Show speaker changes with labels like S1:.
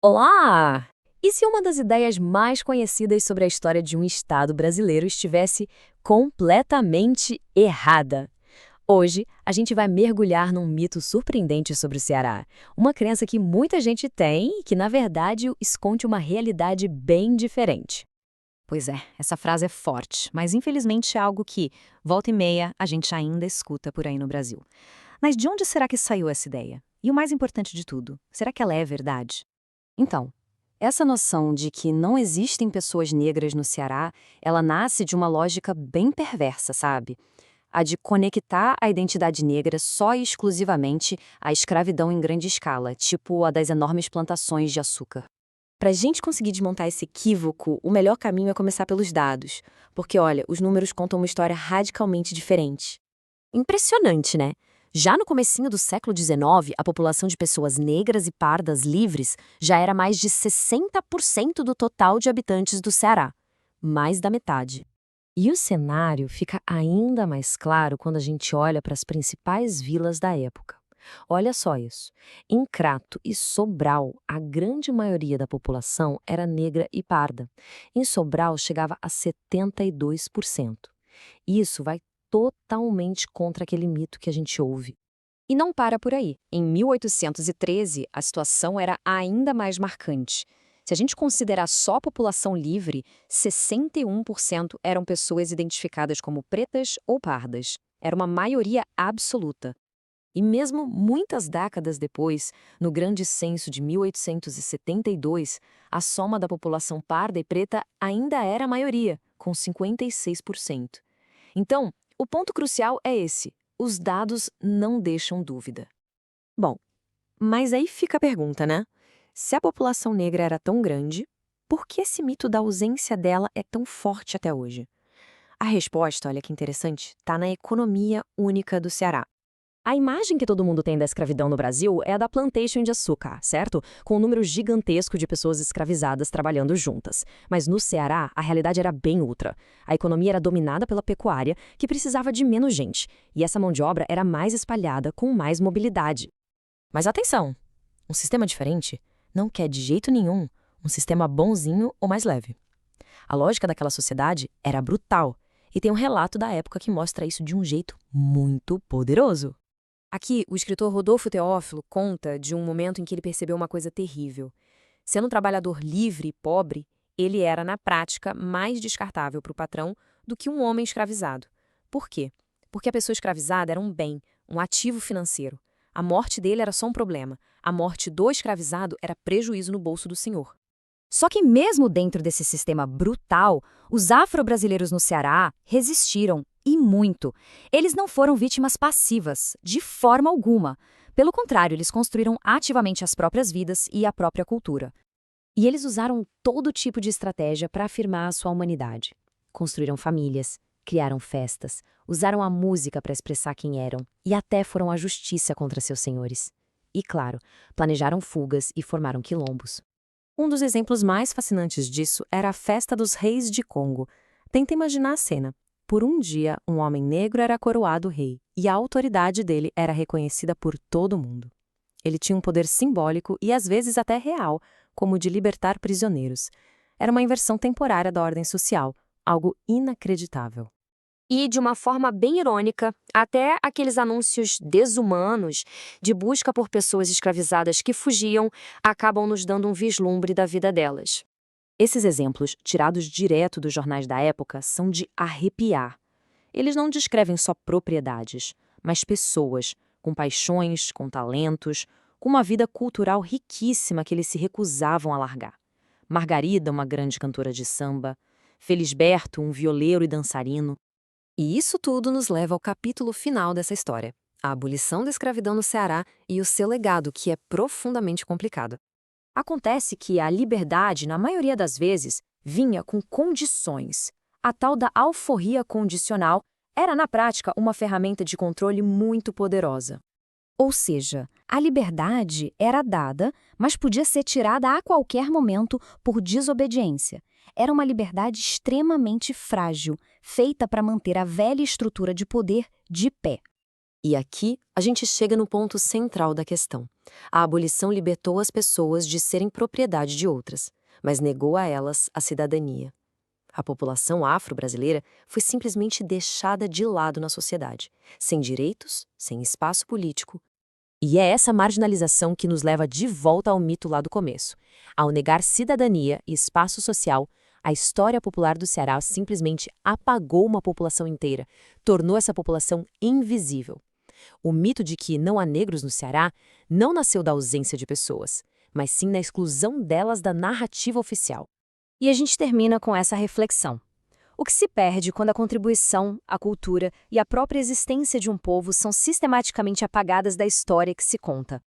S1: Olá! E se uma das ideias mais conhecidas sobre a história de um estado brasileiro estivesse completamente errada? Hoje, a gente vai mergulhar num mito surpreendente sobre o Ceará. Uma crença que muita gente tem e que, na verdade, esconde uma realidade bem diferente.
S2: Pois é, essa frase é forte, mas infelizmente é algo que, volta e meia, a gente ainda escuta por aí no Brasil. Mas de onde será que saiu essa ideia? E o mais importante de tudo, será que ela é verdade? Então, essa noção de que não existem pessoas negras no Ceará, ela nasce de uma lógica bem perversa, sabe? A de conectar a identidade negra só e exclusivamente à escravidão em grande escala, tipo a das enormes plantações de açúcar.
S3: Para a gente conseguir desmontar esse equívoco, o melhor caminho é começar pelos dados. Porque, olha, os números contam uma história radicalmente diferente. Impressionante, né? Já no comecinho do século XIX, a população de pessoas negras e pardas livres já era mais de 60% do total de habitantes do Ceará. Mais da metade. E o cenário fica ainda mais claro quando a gente olha para as principais vilas da época. Olha só isso. Em Crato e Sobral, a grande maioria da população era negra e parda. Em Sobral, chegava a 72%. Isso vai totalmente contra aquele mito que a gente ouve.
S2: E não para por aí. Em 1813, a situação era ainda mais marcante. Se a gente considerar só a população livre, 61% eram pessoas identificadas como pretas ou pardas. Era uma maioria absoluta.
S3: E mesmo muitas décadas depois, no Grande Censo de 1872, a soma da população parda e preta ainda era a maioria, com 56%. Então, o ponto crucial é esse: os dados não deixam dúvida. Bom, mas aí fica a pergunta, né? Se a população negra era tão grande, por que esse mito da ausência dela é tão forte até hoje? A resposta, olha que interessante, está na economia única do Ceará. A imagem que todo mundo tem da escravidão no Brasil é a da plantation de açúcar, certo? Com um número gigantesco de pessoas escravizadas trabalhando juntas. Mas no Ceará, a realidade era bem outra. A economia era dominada pela pecuária, que precisava de menos gente. E essa mão de obra era mais espalhada, com mais mobilidade. Mas atenção! Um sistema diferente não quer de jeito nenhum um sistema bonzinho ou mais leve. A lógica daquela sociedade era brutal. E tem um relato da época que mostra isso de um jeito muito poderoso. Aqui, o escritor Rodolfo Teófilo conta de um momento em que ele percebeu uma coisa terrível. Sendo um trabalhador livre e pobre, ele era, na prática, mais descartável para o patrão do que um homem escravizado. Por quê? Porque a pessoa escravizada era um bem, um ativo financeiro. A morte dele era só um problema. A morte do escravizado era prejuízo no bolso do senhor.
S2: Só que mesmo dentro desse sistema brutal, os afro-brasileiros no Ceará resistiram, e muito. Eles não foram vítimas passivas, de forma alguma. Pelo contrário, eles construíram ativamente as próprias vidas e a própria cultura. E eles usaram todo tipo de estratégia para afirmar a sua humanidade. Construíram famílias, criaram festas, usaram a música para expressar quem eram e até foram à justiça contra seus senhores. E, claro, planejaram fugas e formaram quilombos. Um dos exemplos mais fascinantes disso era a Festa dos Reis de Congo. Tenta imaginar a cena. Por um dia, um homem negro era coroado rei, e a autoridade dele era reconhecida por todo mundo. Ele tinha um poder simbólico e às vezes até real, como o de libertar prisioneiros. Era uma inversão temporária da ordem social, algo inacreditável.
S1: E, de uma forma bem irônica, até aqueles anúncios desumanos de busca por pessoas escravizadas que fugiam acabam nos dando um vislumbre da vida delas.
S3: Esses exemplos, tirados direto dos jornais da época, são de arrepiar. Eles não descrevem só propriedades, mas pessoas, com paixões, com talentos, com uma vida cultural riquíssima que eles se recusavam a largar. Margarida, uma grande cantora de samba, Felisberto, um violeiro e dançarino. E isso tudo nos leva ao capítulo final dessa história, a abolição da escravidão no Ceará e o seu legado, que é profundamente complicado. Acontece que a liberdade, na maioria das vezes, vinha com condições. A tal da alforria condicional era, na prática, uma ferramenta de controle muito poderosa. Ou seja, a liberdade era dada, mas podia ser tirada a qualquer momento por desobediência. Era uma liberdade extremamente frágil, feita para manter a velha estrutura de poder de pé. E aqui a gente chega no ponto central da questão. A abolição libertou as pessoas de serem propriedade de outras, mas negou a elas a cidadania. A população afro-brasileira foi simplesmente deixada de lado na sociedade, sem direitos, sem espaço político.
S1: E é essa marginalização que nos leva de volta ao mito lá do começo. Ao negar cidadania e espaço social, a história popular do Ceará simplesmente apagou uma população inteira, tornou essa população invisível. O mito de que não há negros no Ceará não nasceu da ausência de pessoas, mas sim na exclusão delas da narrativa oficial.
S2: E a gente termina com essa reflexão. O que se perde quando a contribuição, a cultura e a própria existência de um povo são sistematicamente apagadas da história que se conta?